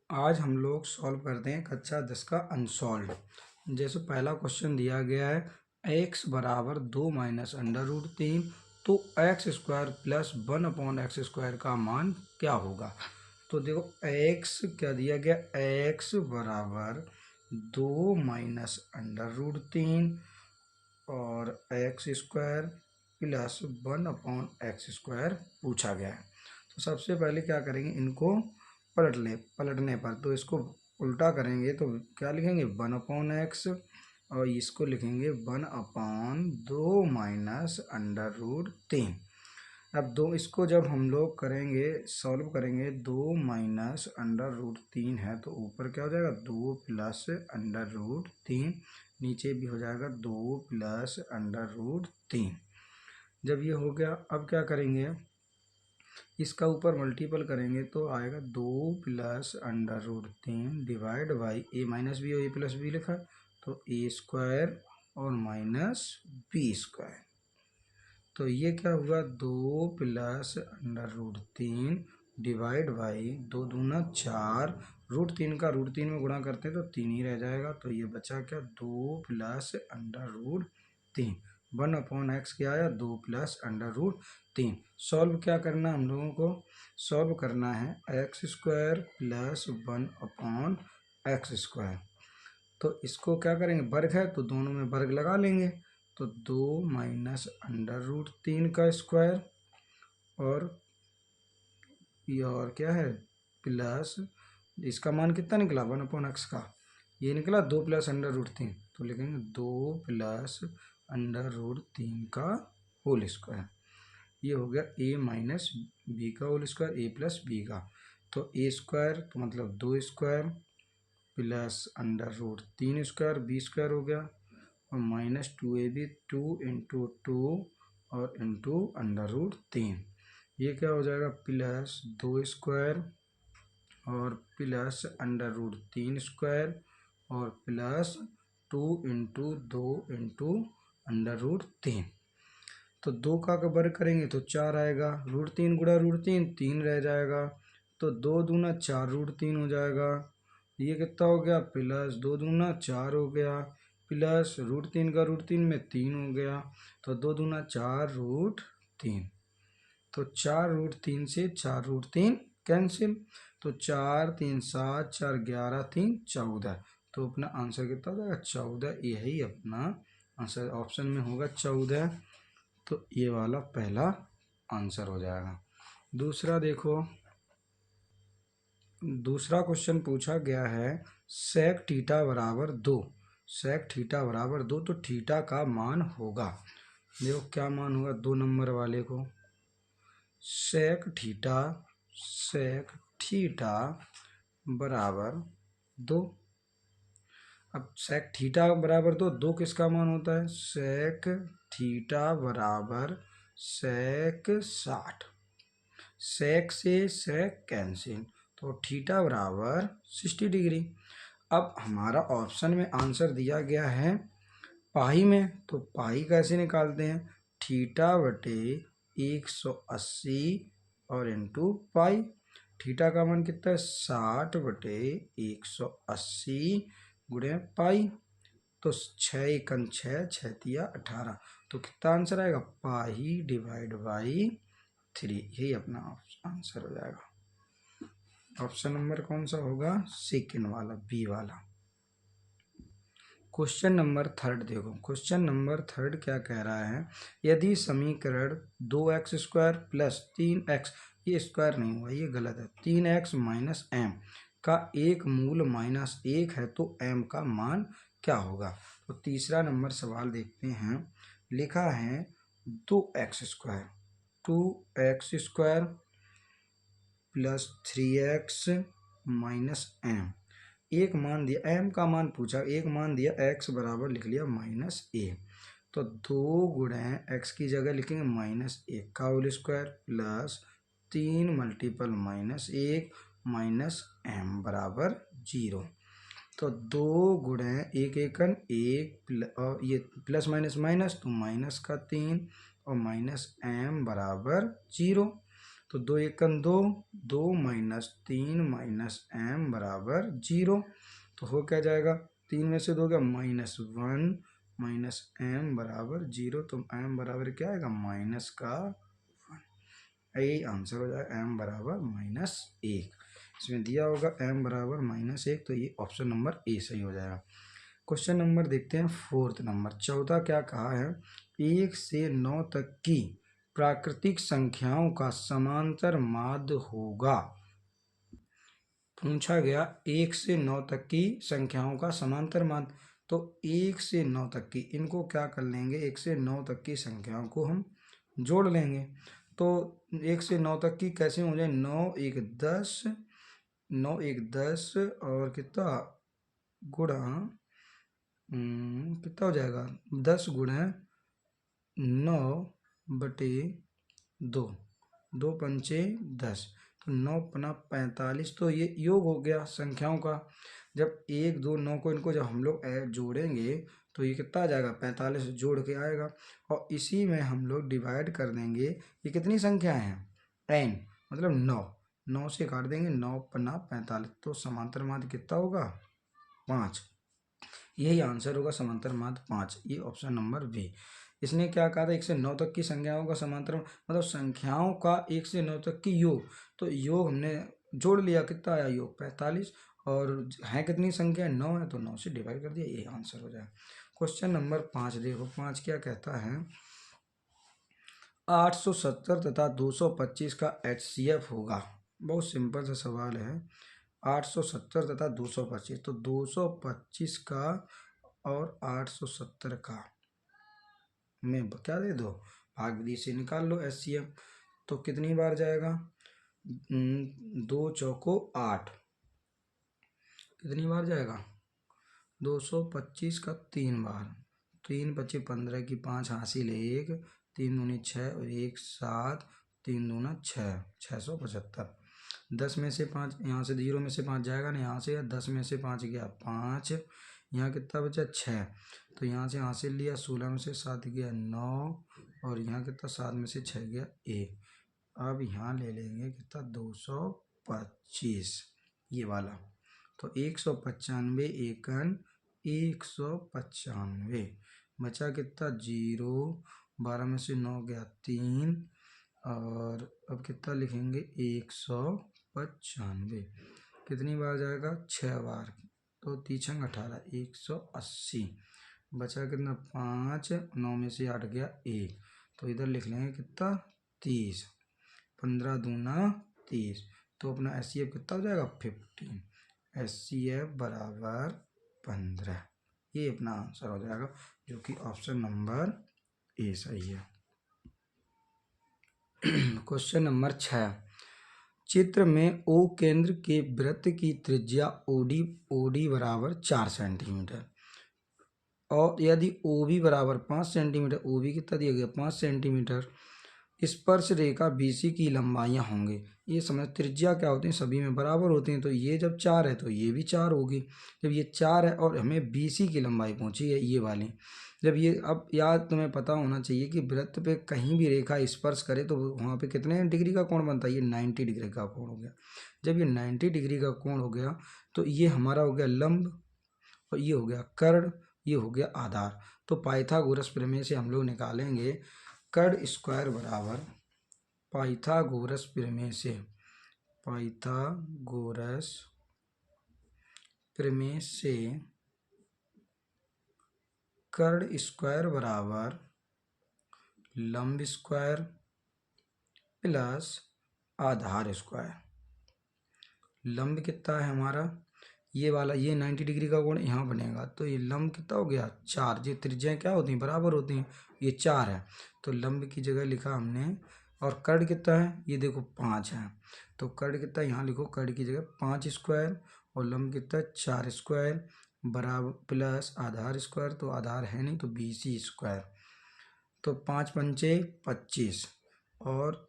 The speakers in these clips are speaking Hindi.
आज हम लोग सॉल्व करते हैं कक्षा 10 का अनसॉल्व। जैसे पहला क्वेश्चन दिया गया है x बराबर 2 माइनस अंडर रूट 3, तो एक्स स्क्वायर प्लस 1/x² का मान क्या होगा। तो देखो x क्या दिया गया, x बराबर 2 माइनस अंडर रूट 3 और x² प्लस 1/x² पूछा गया है। तो सबसे पहले क्या करेंगे, इनको पलटने पर तो इसको उल्टा करेंगे तो क्या लिखेंगे 1/x और इसको लिखेंगे 1/2 माइनस अंडर रूट 3। अब दो इसको जब हम लोग करेंगे सॉल्व करेंगे, 2 माइनस अंडर रूट 3 है तो ऊपर क्या हो जाएगा 2 प्लस अंडर रूट 3, नीचे भी हो जाएगा 2 प्लस अंडर रूट 3। जब ये हो गया अब क्या करेंगे, इसका ऊपर मल्टीपल करेंगे तो आएगा 2 plus under root 3 divide by a minus b और ए प्लस बी लिखा तो a² और माइनस b²। तो ये क्या हुआ 2 plus under root 3 divide by 2 दूना 4, रूट 3 का रूट 3 में गुणा करते हैं तो 3 ही रह जाएगा। तो ये बचा क्या 2 प्लस अंडर रूट 3, 1/x क्या आया 2 प्लस अंडर रूट 3। सॉल्व क्या करना हम लोगों को, सॉल्व करना है x² प्लस 1/x²। तो इसको क्या करेंगे, वर्ग है तो दोनों में वर्ग लगा लेंगे तो 2 माइनस अंडर रूट 3 का स्क्वायर और ये और क्या है प्लस, इसका मान कितना निकला 1/x का, ये निकला 2 प्लस अंडर रूट 3 तो लिखेंगे 2 प्लस अंडर रूट 3 का होल स्क्वायर। ये हो गया a माइनस बी का whole square a plus b का, तो a² तो मतलब 2² प्लस अंडर रूट 3² b² हो गया और माइनस 2ab 2 इंटू 2 और इंटू अंडर रूट 3। ये क्या हो जाएगा प्लस 2² और प्लस अंडर रूट 3² और plus 2 into 2 into under root 3। तो 2 का वर्ग करेंगे तो 4 आएगा, रूट 3 गुणा रूट 3 3 रह जाएगा तो 2 दूना 4 रूट 3 हो जाएगा। ये कितना हो गया प्लस 2 दूना 4 हो गया प्लस रूट 3 का रूट 3 में 3 हो गया तो 2 दूना 4 रूट 3। तो 4 रूट 3 से 4 रूट 3 कैंसिल, तो 4 3 7 4 11 3 14। तो अपना आंसर कितना हो जाएगा 14, यही अपना आंसर ऑप्शन में होगा 14। तो ये वाला पहला आंसर हो जाएगा। दूसरा देखो, दूसरा क्वेश्चन पूछा गया है सेक थीटा बराबर 2, सेक थीटा बराबर 2 तो थीटा का मान होगा, देखो क्या मान होगा 2 नंबर वाले को, सेक थीटा बराबर 2। अब सेक थीटा बराबर 2, 2 किसका मान होता है, सेक थीटा बराबर सेक 60, सेक से सेक कैंसिल तो थीटा बराबर 60 डिग्री। अब हमारा ऑप्शन में आंसर दिया गया है पाई में, तो पाई कैसे निकालते हैं, थीटा बटे 180 और इंटू पाई। थीटा का मान कितना है 60 बटे 180 गुणे पाई, तो 6 एकम 6 6 तिया 18, तो कितना आंसर आएगा पाई डिवाइड बाई 3, यही अपना आंसर हो जाएगा। ऑप्शन नंबर कौन सा होगा, सेकेंड वाला बी वाला। क्वेश्चन नंबर थर्ड देखो, क्वेश्चन नंबर थर्ड क्या कह रहा है, यदि समीकरण 2x² प्लस 3x, ये स्क्वायर नहीं हुआ ये गलत है, 3x माइनस एम का एक मूल -1 है तो m का मान क्या होगा। तो तीसरा नंबर सवाल देखते हैं, लिखा है 2x² plus 3x minus M, एक मान दिया एम का मान पूछा, एक मान दिया x बराबर लिख लिया -a, तो 2 गुणे x की जगह लिखेंगे -1 का whole square plus 3 multiple -1 minus m बराबर 0। तो 2 गुणे 1 एकन 1 और ये प्लस माइनस माइनस तो माइनस का 3 और माइनस m बराबर 0। तो 2 एकम 2, 2 माइनस 3 माइनस m बराबर 0। तो हो क्या जाएगा, 3 में से 2 क्या, -1 माइनस m बराबर 0। तो m बराबर क्या आएगा, माइनस का 1। यही आंसर हो जाएगा, m बराबर -1। इसमें दिया होगा m बराबर -1, तो ये ऑप्शन नंबर ए सही हो जाएगा। क्वेश्चन नंबर देखते हैं 4th नंबर। 14 क्या कहा है, 1 से 9 तक की प्राकृतिक संख्याओं का समांतर माध्य होगा। पूछा गया 1 से 9 तक की संख्याओं का समांतर माध्य। तो 1 से 9 तक की, इनको क्या कर लेंगे, 1 से 9 तक की संख्याओं को हम जोड़ लेंगे। तो 1 से 9 तक की कैसे हो जाए, 9 1 10, 9 1 10 और कितना गुणा, कितना हो जाएगा, 10 गुणा 9 बटे 2, 2 पंचे 10, तो 9 पना 45। तो ये योग हो गया संख्याओं का। जब 1 2 9 को, इनको जब हम लोग जोड़ेंगे तो ये कितना आ जाएगा, 45 जोड़ के आएगा। और इसी में हम लोग डिवाइड कर देंगे, ये कितनी संख्याएं हैं, n मतलब 9, 9 से काट देंगे, 9 पन्ना 45, तो समांतर माध्य कितना होगा, 5। यही आंसर होगा, समांतर माध्य 5। ये ऑप्शन नंबर बी। इसने क्या कहा था, 1 से 9 तक की संख्याओं का समांतर मतलब संख्याओं का 1 से 9 तक की योग। तो योग हमने जोड़ लिया, कितना आया योग, 45। और है कितनी संख्या, 9 है, तो 9 से डिवाइड कर दिया, ये आंसर हो जाए। क्वेश्चन नंबर 5 देखो, 5 क्या कहता है, 870 तथा 225 का HCF होगा। बहुत सिंपल सा सवाल है, 870 तथा 225, तो 225 का और 870 का में क्या दे दो, भाग विधि से निकाल लो HCF। तो कितनी बार जाएगा, 2 चौको 8, कितनी बार जाएगा, 225 का 3 बार, 3 25 15 की 5 हासिल 1, 3 दूनी 6 और 1 7, 3 दूना 6, 675। 10 में से 5, यहाँ से 0 में से 5 जाएगा ना, यहाँ से 10 में से 5 गया 5, यहाँ कितना बचा 6, तो यहाँ से हासिल लिया, 16 में से 7 गया 9, और यहाँ कितना 7 में से 6 गया 1। अब यहाँ ले लेंगे कितना, 225 ये वाला, तो 195 एकन 195, बचा कितना 0, 12 में से 9 गया 3, और अब कितना लिखेंगे 195, कितनी बार जाएगा 6 बार, तो 3 18, 180, बचा कितना 5, 9 में से 8 गया 1, तो इधर लिख लेंगे कितना 30, 15 दूना 30, तो अपना HCF कितना हो जाएगा 15, HCF बराबर 15। ये अपना आंसर हो जाएगा, जो कि ऑप्शन नंबर ए सही है। क्वेश्चन नंबर 6, चित्र में O केंद्र के वृत्त की त्रिज्या OD बराबर 4 सेंटीमीटर, और यदि OB बराबर 5 सेंटीमीटर, OB कितना दिया गया 5 सेंटीमीटर, स्पर्श रेखा BC की लंबाइयाँ होंगे। ये समझ, त्रिज्या क्या होती है, सभी में बराबर होती हैं, तो ये जब 4 है तो ये भी 4 होगी। जब ये 4 है और हमें BC की लंबाई पहुंची है ये वाली, जब ये, अब याद तुम्हें पता होना चाहिए कि वृत्त पे कहीं भी रेखा स्पर्श करे तो वहाँ पे कितने डिग्री का कोण बनता है, ये 90 डिग्री का कोण हो गया। जब ये 90 डिग्री का कोण हो गया तो ये हमारा हो गया लंब, और ये हो गया कर्ण, ये हो गया आधार। तो पाइथागोरस प्रमेय से हम लोग निकालेंगे कर्ण स्क्वायर बराबर, पाइथागोरस प्रमेय से, पाइथागोरस प्रमेय से कर्ण स्क्वायर बराबर लंब स्क्वायर प्लस आधार स्क्वायर। लंब कितना है हमारा, ये वाला, ये 90 डिग्री का कोण यहाँ बनेगा, तो ये लंब कितना हो गया 4, ये त्रिज्याएं क्या होती हैं बराबर होती हैं, ये 4 है, तो लंब की जगह लिखा हमने। और कर्ण कितना है, ये देखो 5 है, तो कर्ण कितना यहाँ लिखो, कर्ण की जगह 5 स्क्वायर, और लंब कितना 4 स्क्वायर बराबर प्लस आधार स्क्वायर, तो आधार है नहीं तो BC स्क्वायर, तो 5 पंचे 25 और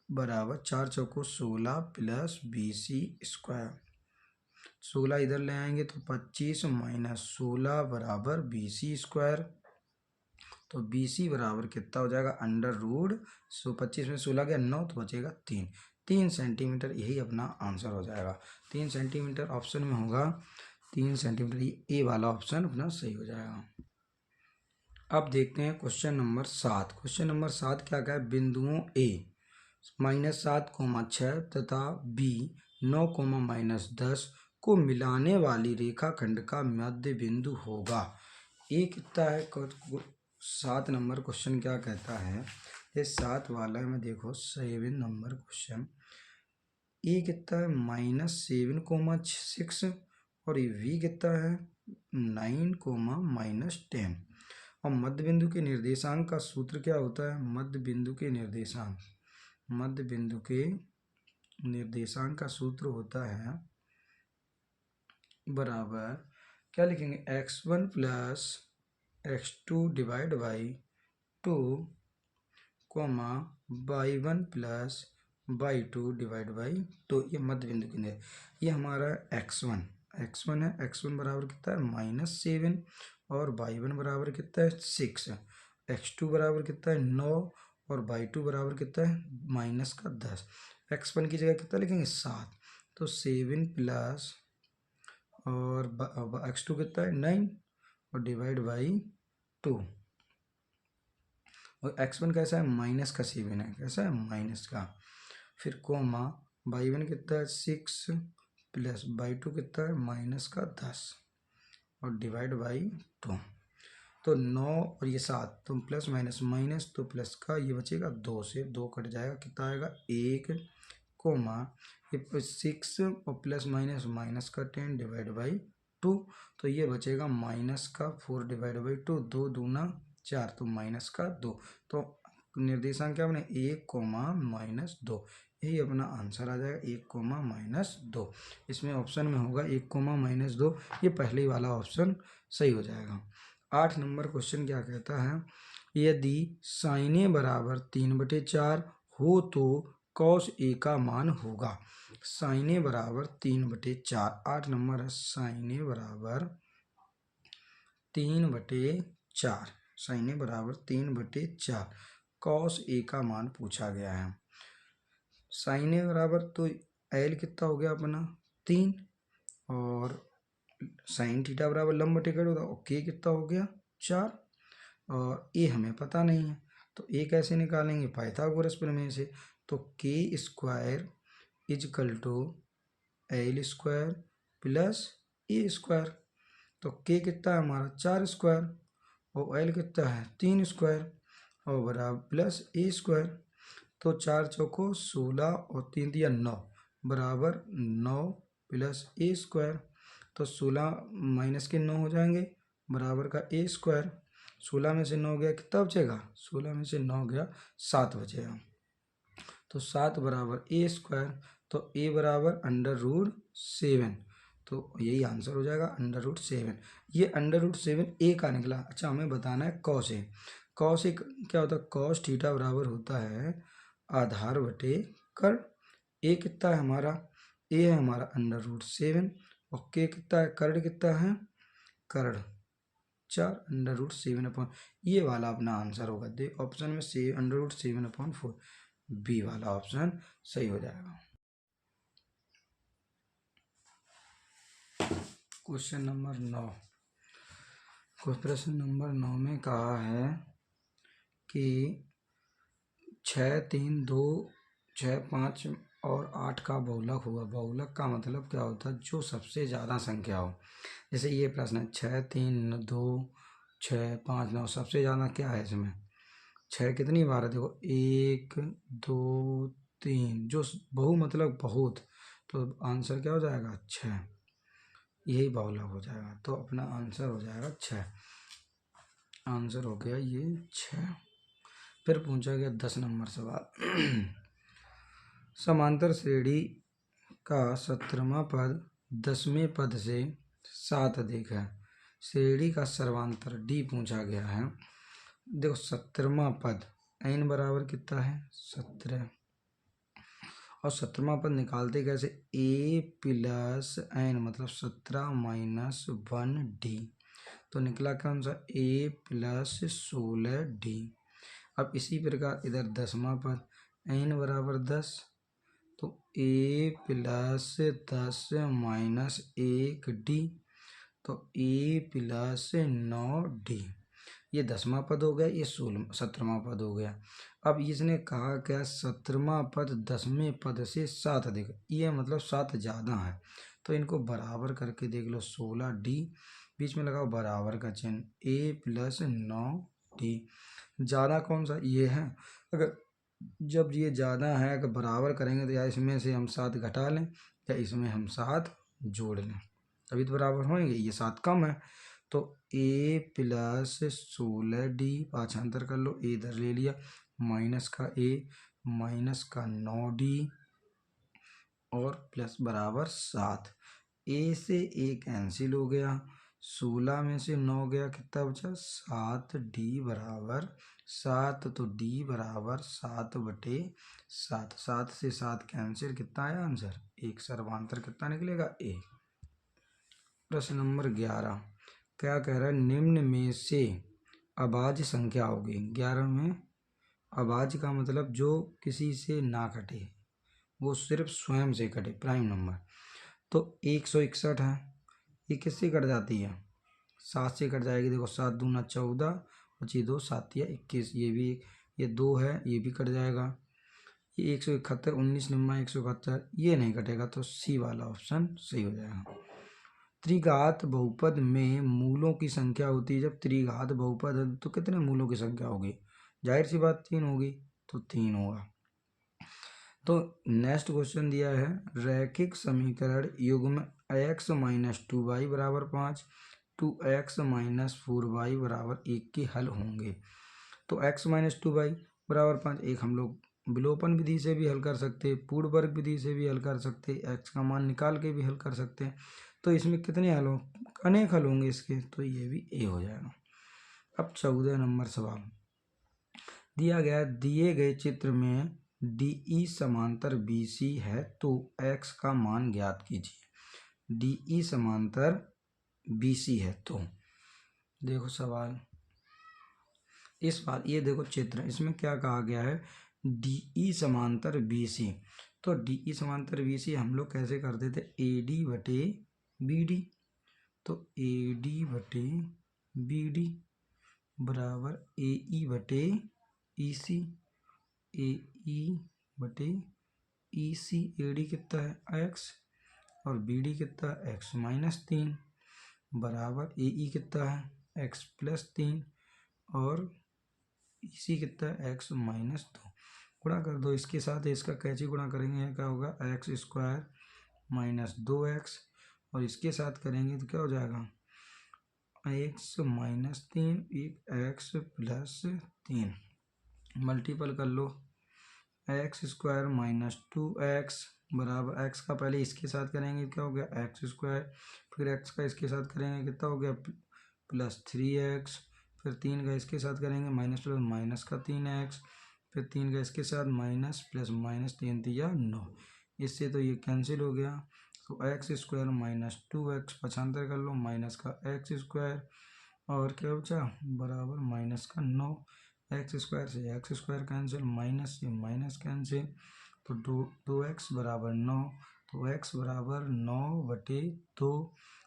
बराबर 4 चौको 16 प्लस BC स्क्वायर, 16 इधर ले आएंगे तो 25 माइनस 16 बराबर BC स्क्वायर, तो BC बराबर कितना हो जाएगा अंडर रूट 25 में 16 गया 9 तो बचेगा 3 सेंटीमीटर। यही अपना आंसर हो जाएगा 3 सेंटीमीटर ऑप्शन में होगा 3 सेंटीमीटर। ये वाला ऑप्शन अपना सही हो जाएगा। अब देखते हैं क्वेश्चन नंबर 7। क्वेश्चन नंबर 7 क्या क्या है, बिंदुओं A -7,6 तथा B 9,-10 को मिलाने वाली रेखाखंड का मध्य बिंदु होगा। ये कितना है 7 नंबर क्वेश्चन क्या कहता है, ये 7 वाला में देखो 7 नंबर क्वेश्चन। ये कितना है -7,6 और ये V कितना है 9,-10। और मध्य बिंदु के निर्देशांक का सूत्र क्या होता है, मध्य बिंदु के निर्देशांक का सूत्र होता है बराबर क्या लिखेंगे x1 + x2 divide by 2 y1 + y2 divide by 2। ये मध्य बिंदु के लिए ये हमारा x1 है। x1 बराबर कितना है -7 और y1 बराबर कितना है 6, x2 बराबर कितना है 9 और y2 बराबर कितना है -10। x1 की जगह कितना लिखेंगे 7, तो 7 प्लस और x2 कितना है 9 और डिवाइड बाई 2। और x1 कैसा है -7 है, कैसा है माइनस का। फिर कोमा y1 कितना है 6 प्लस y2 कितना है -10 और डिवाइड बाई 2। तो 9 और ये 7 तो प्लस माइनस तो प्लस का ये बचेगा 2 से 2 कट जाएगा, कितना आएगा 1 कोमा ये 6 और प्लस माइनस का 10 डिवाइड बाई 2। तो ये बचेगा -4 डिवाइड बाई 2, 2 दूना 4 तो -2। तो निर्देशांक क्या बने 1,-2। यही अपना आंसर आ जाएगा 1,-2। इसमें ऑप्शन में होगा 1,-2। ये पहले वाला ऑप्शन सही हो जाएगा। 8 नंबर क्वेश्चन क्या कहता है, यदि sin A बराबर 3/4 हो तो cos A का मान होगा। sin A बराबर 3/4, 8 नंबर है sin A बराबर 3/4, sin A बराबर 3/4 cos A का मान पूछा गया है। sin A बराबर तो L कितना हो गया अपना 3 और sin थीटा बराबर लंब टिकट होता है और K कितना हो गया 4 और A हमें पता नहीं है तो A कैसे निकालेंगे पाइथागोरस प्रमेय से। तो K² = L² प्लस A²। तो K कितना है हमारा 4² और L कितना है 3² और बराबर प्लस A²। तो 4 चौको 16 और 3 दिया 9 बराबर 9 प्लस A²। तो 16 माइनस के 9 हो जाएंगे बराबर का A²। 16 में से 9 गया कितना बचेगा, 16 में से 9 गया 7 बचेगा। तो 7 बराबर A²। तो A बराबर √7। तो यही आंसर हो जाएगा √7। ये √7 A का निकला। अच्छा हमें बताना है cos A। cos A क्या होता है, cos थीटा बराबर होता है आधार बटे कर्ण। A कितना है हमारा, A है हमारा √7 और K कितना है कर्ण कितना है कर्ण 4 √7/, ये वाला अपना आंसर होगा। दे ऑप्शन में से √7/4 बी वाला ऑप्शन सही हो जाएगा। Question number 9। प्रश्न नंबर 9 में कहा है कि 6, 3, 2, 6, 5 और 8 का बहुलक हुआ। बहुलक का मतलब क्या होता है, जो सबसे ज़्यादा संख्या हो। जैसे ये प्रश्न है 6, 3, 2, 6, 5, 9 सबसे ज़्यादा क्या है इसमें 6 कितनी बार है, देखो 1, 2, 3, जो बहु मतलब बहुत, तो आंसर क्या हो जाएगा 6, यही बहुलक हो जाएगा। तो अपना आंसर हो जाएगा 6, आंसर हो गया ये 6। फिर पूछा गया 10 नंबर सवाल। समांतर श्रेणी का 17वां पद 10वें पद से 7 अधिक है। श्रेणी का सर्वांतर D पूछा गया है। देखो 17वां पद n बराबर कितना है 17 और 17वां पद निकालते कैसे A + n मतलब 17 - 1D। तो निकला कौन सा a प्लस 16d। अब इसी प्रकार इधर 10वां पद n बराबर 10, तो a प्लस 10 माइनस 1d, तो a प्लस 9d। ये 10वां पद हो गया, ये 17वां पद हो गया। अब इसने कहा क्या 17वां पद 10वें पद से 7 अधिक, ये मतलब 7 ज़्यादा है। तो इनको बराबर करके देख लो, 16d बीच में लगाओ बराबर का चिन्ह, a प्लस 9d। ज़्यादा कौन सा ये है, अगर जब ये ज़्यादा है अगर बराबर करेंगे तो या इसमें से हम 7 घटा लें या इसमें हम 7 जोड़ लें, तभी तो बराबर होंगे। ये 7 कम है, तो a प्लस 16d पाछांतर कर लो, a इधर ले लिया, माइनस का a माइनस का 9d और प्लस बराबर 7। a से a कैंसिल हो गया, 16 में से 9 गया, कितना बचा 7d बराबर 7, तो d बराबर 7/7। 7 से 7 कैंसिल, कितना आया आंसर 1। सर्वांतर कितना निकलेगा 1। प्रश्न नंबर 11 क्या कह रहा है, निम्न में से अभाज्य संख्या होगी। 11 में अभाज्य का मतलब जो किसी से ना कटे, वो सिर्फ स्वयं से कटे, प्राइम नंबर। तो 161 है, ये किससे कट जाती है 7 से कट जाएगी। देखो 7 दूना 14, बची 2, 7 या 21, ये भी, ये 2 है, ये भी कट जाएगा। ये 171, 19 निम्मा 171, ये नहीं कटेगा, तो सी वाला ऑप्शन सही हो जाएगा। त्रिघात बहुपद में मूलों की संख्या होती है। जब त्रिघात बहुपद है तो कितने मूलों की संख्या होगी, जाहिर सी बात 3 होगी, तो 3 होगा। तो नेक्स्ट क्वेश्चन दिया है, रैखिक समीकरण युग्म x माइनस 2y बराबर 5 2x माइनस 4y बराबर 1 के हल होंगे। तो x माइनस 2y बराबर 5 एक हम लोग विलोपन विधि से भी हल कर सकते हैं, पूर्ण वर्ग विधि से भी हल कर सकते हैं, x का मान निकाल के भी हल कर सकते हैं। तो इसमें कितने हल हो, अनेक हल होंगे इसके, तो ये भी ए हो जाएगा। अब 14 नंबर सवाल दिया गया, दिए गए चित्र में DE समांतर BC है तो x का मान ज्ञात कीजिए। DE समांतर BC है तो देखो सवाल, इस बार ये देखो चित्र, इसमें क्या कहा गया है DE समांतर BC। तो DE समांतर BC हम लोग कैसे करते थे, AD बटे BD। तो AD बटे BD बराबर AE बटे EC, AE बटे EC। AD कितना है x और BD कितना है x माइनस 3 बराबर AE कितना है x प्लस 3 और EC कितना है x माइनस 2। गुणा कर दो इसके साथ, इसका कैसे गुणा करेंगे, क्या होगा x स्क्वायर माइनस 2x, और इसके साथ करेंगे तो क्या हो जाएगा x minus 3 x plus 3, multiple कर लो, एक्स स्क्वायर माइनस 2x बराबर x का पहले इसके साथ करेंगे क्या हो गया एक्स स्क्वायर, फिर x का इसके साथ करेंगे कितना हो गया प्लस 3x, फिर 3 का इसके साथ करेंगे माइनस प्लस माइनस का 3x, फिर 3 का इसके साथ माइनस प्लस माइनस 3 3 9, इससे तो ये कैंसिल हो गया। तो एक्स स्क्वायर माइनस 2x पछांतर कर लो, माइनस का एक्स स्क्वायर और क्या बचा बराबर माइनस का 9, एक्स स्क्वायर से एक्स स्क्वायर कैंसिल, माइनस से माइनस कैंसिल, तो 2x बराबर 9, तो x बराबर 9/2,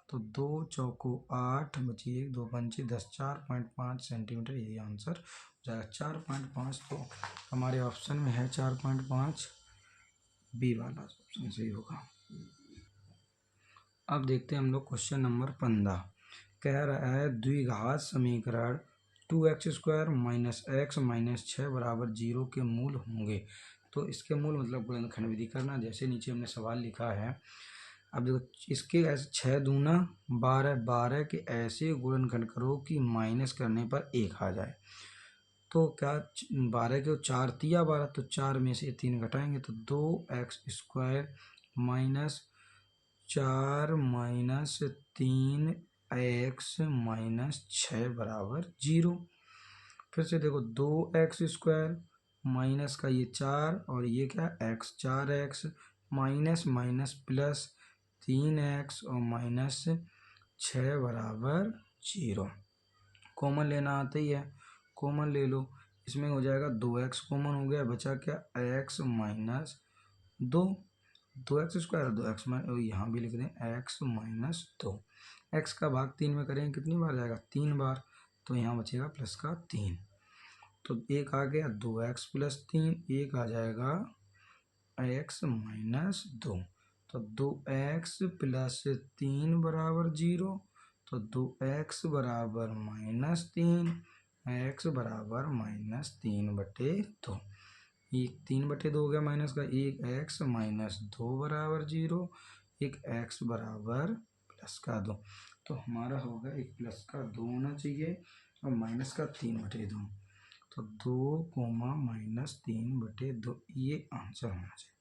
तो 2 चौको 8 बची 1 2 पंचे 10 4.5 सेंटीमीटर, ये आंसर हो जाएगा 4.5। तो हमारे ऑप्शन में है 4.5, बी वाला ऑप्शन सही होगा। अब देखते हैं हम लोग क्वेश्चन नंबर 15 कह रहा है द्विघात समीकरण 2x square minus x minus 6 बराबर 0 के मूल होंगे। तो इसके मूल मतलब गुणनखंड विधि करना, जैसे नीचे हमने सवाल लिखा है। अब देखो इसके ऐसे 6 दूना 12, 12 के ऐसे गुणनखंड करो कि माइनस करने पर 1 आ जाए। तो क्या 12 के 4 तिया 12, तो 4 में से 3 घटाएंगे तो 2x square minus 4 minus 3x minus 6 बराबर 0। फिर से देखो 2x स्क्वायर माइनस का ये 4 और ये क्या x 4x minus minus plus 3x और माइनस 6 बराबर 0। कॉमन लेना आता ही है, कॉमन ले लो। इसमें हो जाएगा 2x कॉमन हो गया, बचा क्या x minus 2x square 2x minus, यहाँ भी लिख दें x माइनस 2। x का भाग 3 में करेंगे कितनी बार जाएगा 3 बार, तो यहाँ बचेगा प्लस का 3। तो एक आ गया 2x प्लस 3, एक आ जाएगा x माइनस 2। तो 2x प्लस 3 बराबर 0, तो 2x बराबर -3, x बराबर -3/2। एक 3/2 हो गया माइनस का, एक x माइनस 2 बराबर 0, एक x बराबर प्लस का 2। तो हमारा होगा एक प्लस का 2 होना चाहिए और माइनस का 3/2। तो 2 -3/2 ये आंसर होना चाहिए।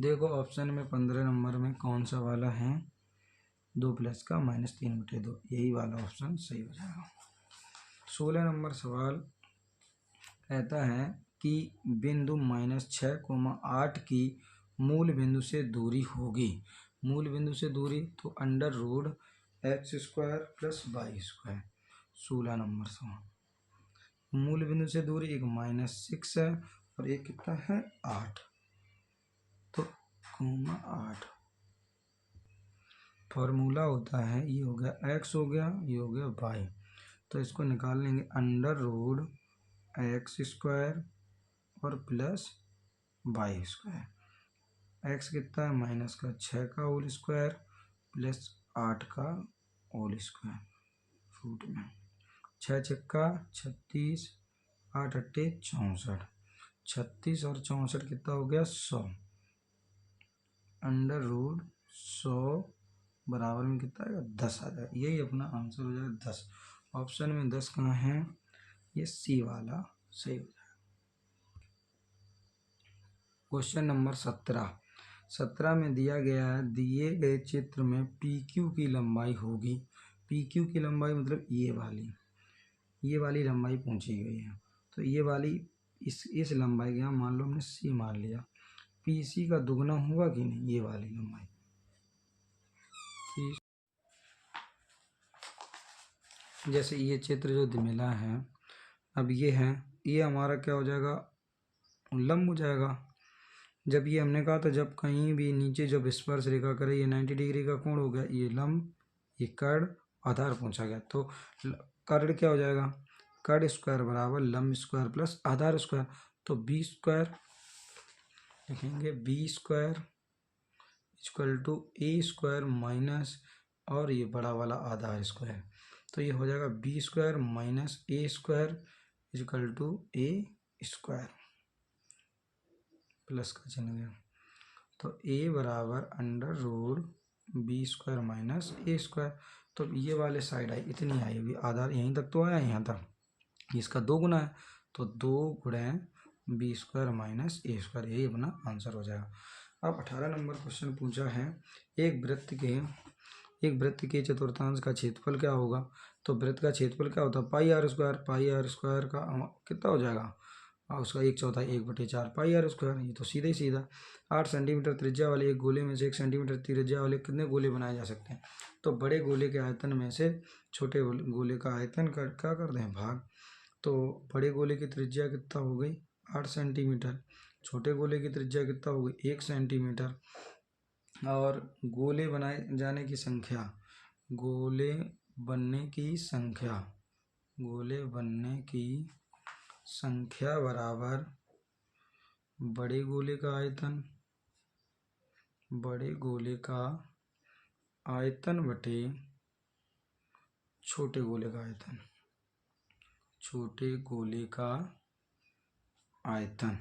देखो ऑप्शन में 15 नंबर में कौन सा वाला है, 2 प्लस का -3/2, यही वाला ऑप्शन सही हो जाएगा। 16 नंबर सवाल कहता है कि बिंदु -6,8 की मूल बिंदु से दूरी होगी। मूल बिंदु से दूरी तो under root x² plus y²। 16 number सवाल। मूल बिंदु से दूरी एक -6 है और एक कितना है 8, तो 8 फॉर्मूला होता है, ये हो गया x हो गया, ये हो गया y। तो इसको निकाल लेंगे अंडर रूट x² और प्लस y²। x कितना है माइनस का 6 का होल स्क्वायर प्लस 8 का होल स्क्वायर रूट में। 6 छक्का 36, 8 अट्ठे 64, 36 और 64 कितना हो गया 100। अंडर रूट 100 बराबर में कितना आएगा 10 आ जाएगा, यही अपना आंसर हो जाएगा 10। ऑप्शन में 10 कहाँ है, ये सी वाला सही हो जाएगा। क्वेश्चन नंबर 17 में दिया गया है, दिए गए चित्र में PQ की लंबाई होगी। PQ की लंबाई मतलब ये वाली लंबाई पूछी गई है। तो ये वाली इस लंबाई का मान लो हमने C मान लिया, PC का दुगना होगा कि नहीं ये वाली लंबाई। जैसे ये चित्र जो मिला है, अब ये है, ये हमारा क्या हो जाएगा लंब हो जाएगा। जब ये हमने कहा था जब कहीं भी नीचे जब स्पर्श रेखा करे, ये 90 डिग्री का कोण हो गया, ये लंब, ये कर्ण, आधार पूछा गया। तो कर्ण क्या हो जाएगा, कर्ण स्क्वायर बराबर लंब स्क्वायर प्लस आधार स्क्वायर। तो b² लिखेंगे, b² equal to a² minus और ये बड़ा वाला आधार स्क्वायर। तो ये हो जाएगा b² minus a² equal to a² plus का चिन्ह गया। तो a बराबर under root b² minus a²। तो ये वाले साइड आई, इतनी आई होगी, आधार यहीं तक तो आया, यहाँ तक, इसका 2 गुना है, तो 2 गुणे b² माइनस a², यही अपना आंसर हो जाएगा। अब 18 नंबर क्वेश्चन पूछा है, एक वृत्त के चतुर्थांश का क्षेत्रफल क्या होगा। तो वृत्त का क्षेत्रफल क्या होता है πr²। πr² का कितना हो जाएगा, उसका 1/4 1/4 πr²। ये तो सीधा ही सीधा। 8 सेंटीमीटर त्रिज्या वाले एक गोले में से 1 सेंटीमीटर त्रिज्या वाले कितने गोले बनाए जा सकते हैं। तो बड़े गोले के आयतन में से छोटे गोले का आयतन क्या कर दें भाग। तो बड़े गोले की त्रिज्या कितना हो गई 8 सेंटीमीटर, छोटे गोले की त्रिज्या कितना हो गई 1 सेंटीमीटर। और गोले बनाए जाने की संख्या, गोले बनने की संख्या बराबर बड़े गोले का आयतन बटे छोटे गोले का आयतन।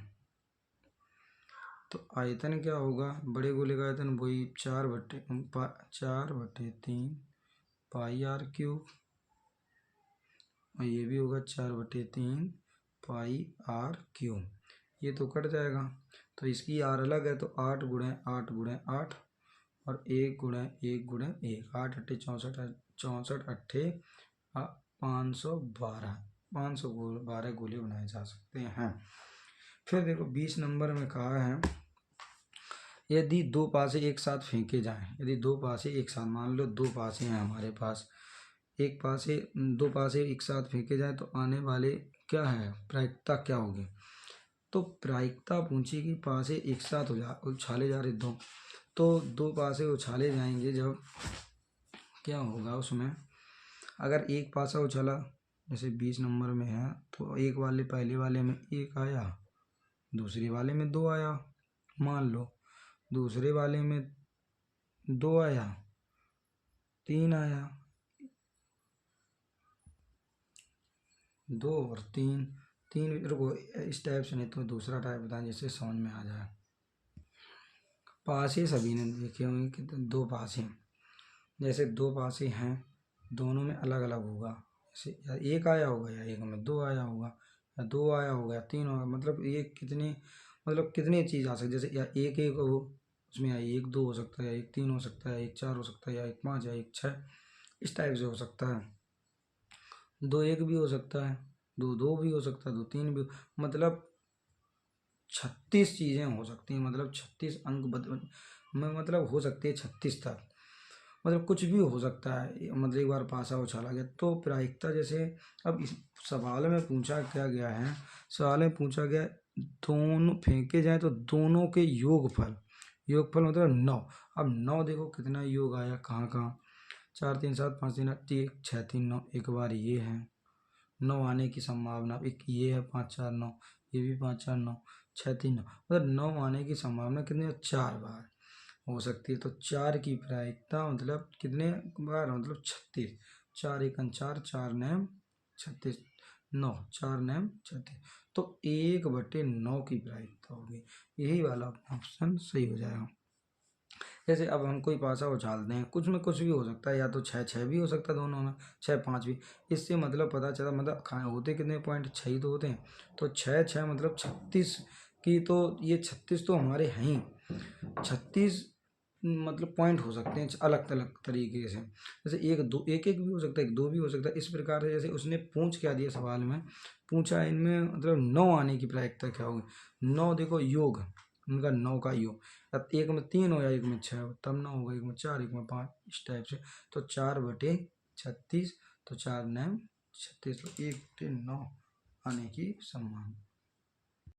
तो आयतन क्या होगा, बड़े गोले का आयतन वही 4/3 πr³ और ये भी होगा 4/3 πr³। ये तो कट जाएगा, तो इसकी r अलग है, तो 8 गुणे 8 गुणे 8 और 1 गुणे 1 गुणे 1, 8 अट्ठे 64, 64 अट्ठे 512 गोले बनाए जा सकते हैं। फिर देखो 20 नंबर में कहा है, यदि 2 पासे एक साथ फेंके जाएं, यदि 2 पासे एक साथ, मान लो 2 पासे हैं हमारे पास, एक पासे दो पासे एक साथ फेंके जाए तो आने वाले क्या है, प्रायिकता क्या होगी। तो प्रायिकता पूछी कि पासे एक साथ उछाले जा रहे दो, तो दो पासे उछाले जाएंगे जब क्या होगा उसमें, अगर एक पासा उछला जैसे 20 नंबर में है तो एक वाले पहले वाले में एक आया, दूसरे वाले में दो आया, मान लो दूसरे वाले में दो आया, तीन आया, दो और तीन, तीन रुको इस टाइप से नहीं तो दूसरा टाइप बताएं जिससे समझ में आ जाए। पासे सभी ने देखे होंगे कि दो पासे, जैसे दो पासे हैं दोनों में अलग अलग होगा, जैसे या एक आया होगा या एक में दो आया होगा, या दो आया होगा या तीन होगा, मतलब ये कितने मतलब कितनी चीज़ आ सकती है, जैसे या एक एक हो उसमें या एक दो हो सकता है, या एक तीन हो सकता है, एक चार हो सकता है, या एक पाँच या एक छः, इस टाइप से हो सकता है। दो एक भी हो सकता है, दो दो भी हो सकता है, दो तीन भी, मतलब 36 चीज़ें हो सकती हैं, मतलब 36 अंक में मतलब हो सकती है 36 तक, मतलब कुछ भी हो सकता है, मतलब एक बार पासा उछाला गया। तो प्रायिकता जैसे अब इस सवाल में पूछा क्या गया है, सवाल में पूछा गया दोनों फेंके जाए तो दोनों के योगफल, योगफल मतलब 9। अब 9 देखो कितना योग आया, कहाँ कहाँ, 4 3 7 5 3 8 1 6 3 9, एक बार ये है 9 आने की संभावना, एक ये है 5 4 9, ये भी 5 4 9 6 3 9, मतलब 9 आने की संभावना कितनी है, 4 बार हो सकती है। तो 4 की प्रायिकता मतलब कितने बार, मतलब 36, 4 एकम 4, 4 नैम 36, 9 4 नैम 36, तो 1/9 की प्रायिकता होगी, यही वाला ऑप्शन सही हो जाएगा। जैसे अब हम कोई पासा उछालते हैं, कुछ में कुछ भी हो सकता है, या तो 6 6 भी हो सकता है, दोनों में 6 5 भी, इससे मतलब पता चला मतलब खाए होते कितने पॉइंट, 6 ही तो होते हैं, तो 6 6 मतलब 36 की, तो ये 36 तो हमारे हैं ही, 36 मतलब पॉइंट हो सकते हैं अलग अलग तरीके से, जैसे एक दो एक एक भी हो सकता है, एक दो भी हो सकता है, इस प्रकार से। जैसे उसने पूछ क्या दिया सवाल में, पूछा इनमें मतलब 9 आने की प्रायिकता क्या होगी। 9 देखो योग, उनका 9 का योग, अब एक में 3 हो या एक में 6 हो तब 9 होगा, एक में 4 एक में 5, इस टाइप से। तो 4/36, तो 4 9 36, तो 1/9 आने की संभावना।